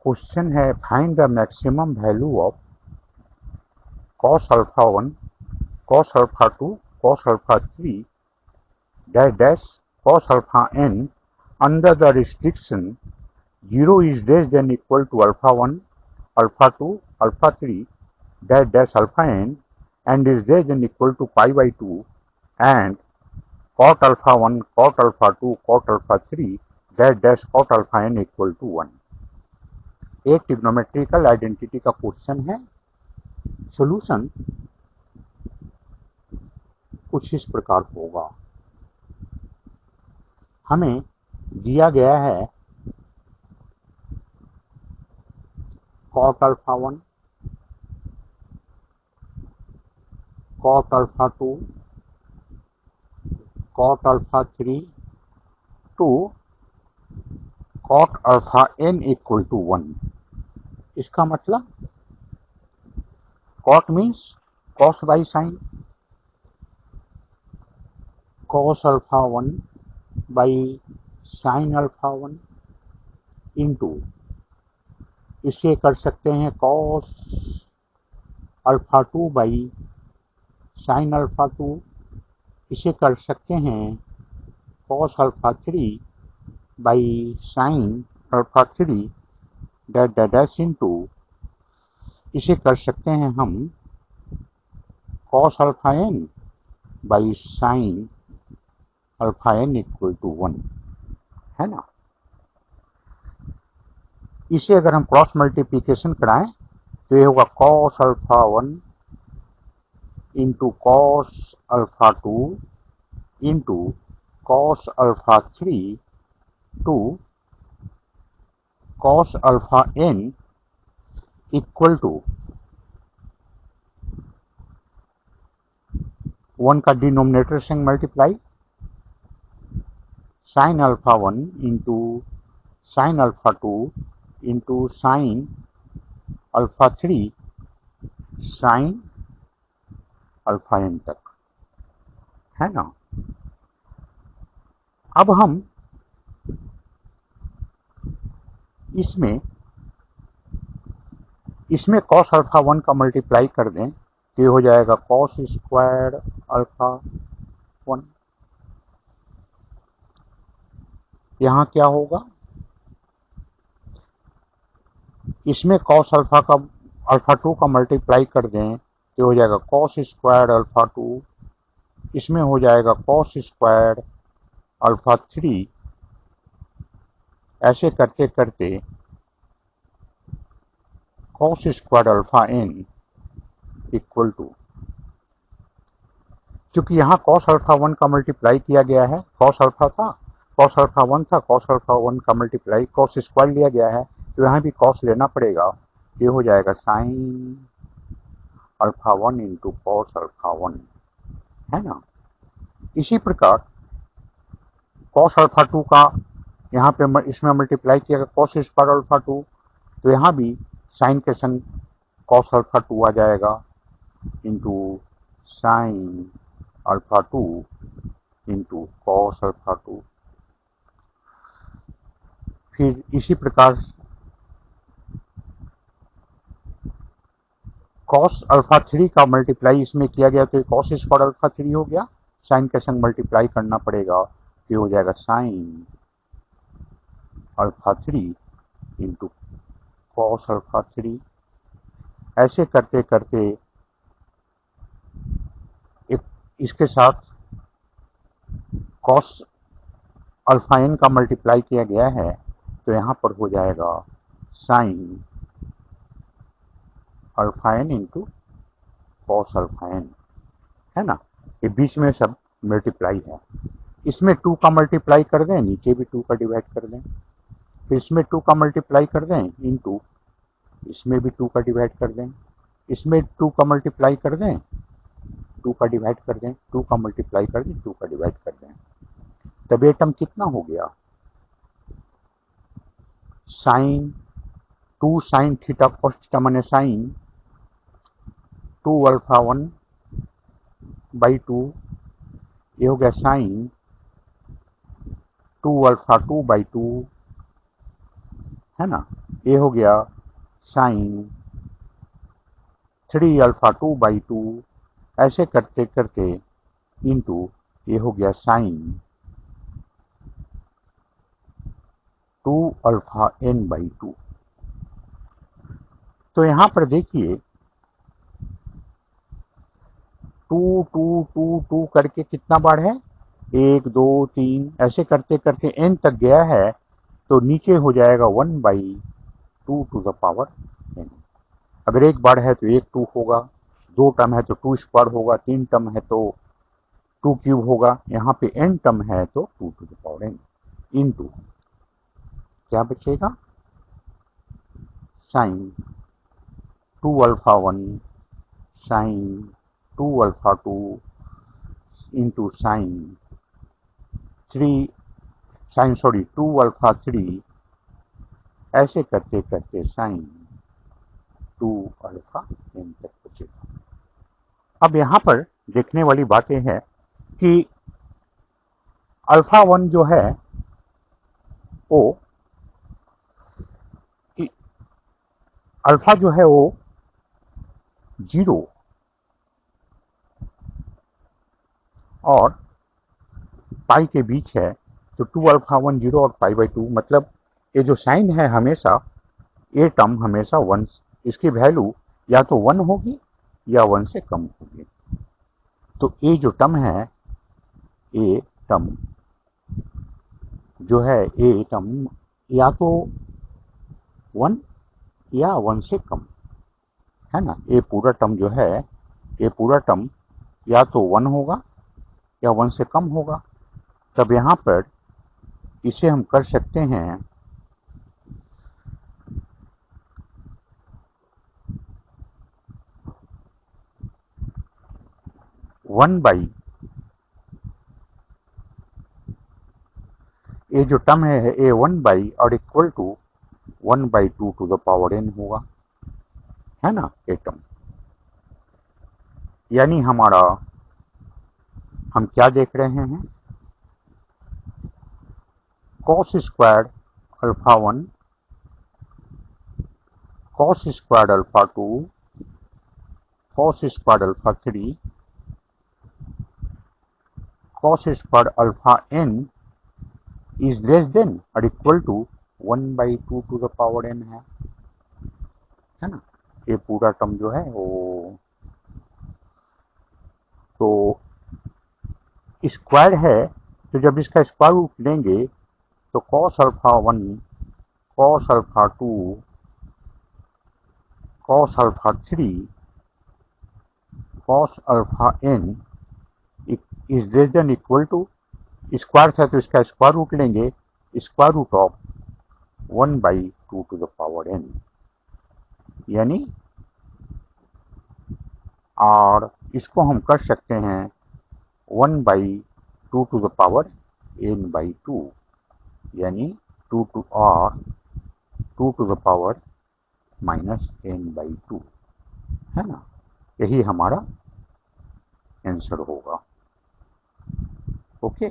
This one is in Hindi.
क्वेश्चन है find the maximum value of cos alpha 1, cos alpha 2, cos alpha 3 dash dash cos alpha n under the restriction 0 is less than equal to alpha 1, alpha 2, alpha 3 dash dash alpha n and is less than equal to pi by 2 and cot alpha 1, cot alpha 2, cot alpha 3 dash dash cot alpha n equal to 1। एक ट्रिग्नोमेट्रिकल आइडेंटिटी का क्वेश्चन है। सॉल्यूशन कुछ इस प्रकार होगा। हमें दिया गया है cot alpha 1, cot alpha 2, cot alpha 3 to cot alpha n equal to 1। इसका मतलब cot means cos by sin, cos alpha 1 by sin alpha 1 into इसे कर सकते हैं cos alpha 2 by sin alpha 2, इसे कर सकते हैं cos alpha 3 by sin alpha 3 dash into इसे कर सकते हैं हम cos alpha n by sin alpha n equal to 1, है ना। इसे अगर हम क्रॉस मल्टीप्लिकेशन कराएं तो ये होगा cos alpha 1 into cos alpha 2 into cos alpha 3 to cos alpha n equal to 1 का डिनोमिनेटर से multiply sin alpha 1 into sin alpha 2 into sin alpha 3 sin alpha n तक, है ना। अब हम इसमें cos alpha 1 का मल्टीप्लाई कर दें तो ये हो जाएगा cos स्क्वायर alpha 1। यहाँ क्या होगा, इसमें cos alpha 2 का मल्टीप्लाई कर दें तो हो जाएगा cos स्क्वायर alpha 2, इसमें हो जाएगा cos स्क्वायर alpha 3, ऐसे करते करते cos square alpha n equal to, क्योंकि यहाँ cos अल्फा 1 का मल्टीप्लाई किया गया है, cos अल्फा था, cos अल्फा 1 था, cos अल्फा 1 का मल्टीप्लाई cos स्क्वायर लिया गया है, तो यहाँ भी cos लेना पड़ेगा। ये हो जाएगा sin alpha 1 into cos alpha 1, है ना। इसी प्रकार cos अल्फा 2 का यहाँ पे इसमें मल्टीप्लाई किया गया cos स्क्वायर अल्फा 2, तो यहाँ भी साइन के संग cos अल्फा 2 आ जाएगा into sine alpha 2 into cos alpha 2। फिर इसी प्रकार cos अल्फा 3 का मल्टीप्लाई इसमें किया गया तो cos स्क्वायर अल्फा 3 हो गया, साइन के संग मल्टीप्लाई करना पड़ेगा, ये हो जाएगा sine alpha 3 into cos alpha 3। ऐसे करते करते इसके साथ cos अल्फा n का मल्टीप्लाई किया गया है तो यहाँ पर हो जाएगा sine alpha n into cos alpha n, है ना। ये बीच में सब मल्टीप्लाई है। इसमें 2 का मल्टीप्लाई कर दें, नीचे भी 2 का डिवाइड कर दें, फिर इसमें 2 का मल्टीप्लाई कर दें इंटू इसमें भी 2 का डिवाइड कर दें, इसमें 2 का मल्टीप्लाई कर दें, 2 का डिवाइड कर दें, 2 का मल्टीप्लाई कर दें, 2 का डिवाइड कर दें, तब ये टर्म कितना हो गया, sine 2 sine theta cos theta माने साइन 2 अल्फा 1 बाई 2, ये हो गया साइन 2 अल्फा 2 बाई 2, है ना। ये हो गया साइन 3 अल्फा 2/2, ऐसे करते करते इंटू ये हो गया साइन 2 अल्फा n/2। तो यहां पर देखिए 2 2 2 2 करके कितना बार है, 1 2 3, ऐसे करते करते n तक गया है, तो नीचे हो जाएगा 1/2 टू द पावर n। अगर एक बार है तो 1 2 होगा, 2 टर्म है तो 2 स्क्वायर होगा, 3 टर्म है तो 2 क्यूब होगा, यहाँ पे n टर्म है तो 2 to the power n into क्या बचेगा, sine 2 alpha 1 sine 2 alpha 2 into sine 2 alpha 3, ऐसे करते करते साइन 2 अल्फा n तक बचेगा। अब यहाँ पर देखने वाली बात यह है कि अल्फा 1 जो है वो अल्फा जो है वो 0 और पाई के बीच है, तो 2 अल्फा 1 0 और पाई/2, मतलब ये जो साइन है हमेशा, ये टर्म हमेशा 1, इसकी वैल्यू या तो 1 होगी या 1 से कम होगी। तो ये जो टर्म है, ये टर्म जो है, ये टर्म या तो 1 या 1 से कम है ना। ये पूरा टर्म जो है, ये पूरा टर्म या तो 1 होगा या 1 से कम होगा। तब यहाँ पर इसे हम कर सकते हैं 1 बाई, ये जो टर्म है ये 1 बाई और equal to 1/2 to the power n होगा, है ना ये टर्म। यानी हमारा, हम क्या देख रहे हैं, cos square alpha 1 cos square alpha 2 cos square alpha 3 cos square alpha n is less than और equal to 1/2 to the power n है ना। ये पूरा टर्म जो है वो, तो स्क्वायर है, तो जब इसका स्क्वायर रूट लेंगे तो cos alpha 1 cos alpha 2 cos alpha 3 cos alpha n is less than equal to, square था तो इसका स्क्वायर रूट लेंगे, square root of 1/2 to the power n, यानी, और इसको हम कर सकते हैं 1/2 टू द पावर n/2, यानी 2 टू और 2 टू द पावर -n/2 है ना। यही हमारा आंसर होगा। ओके।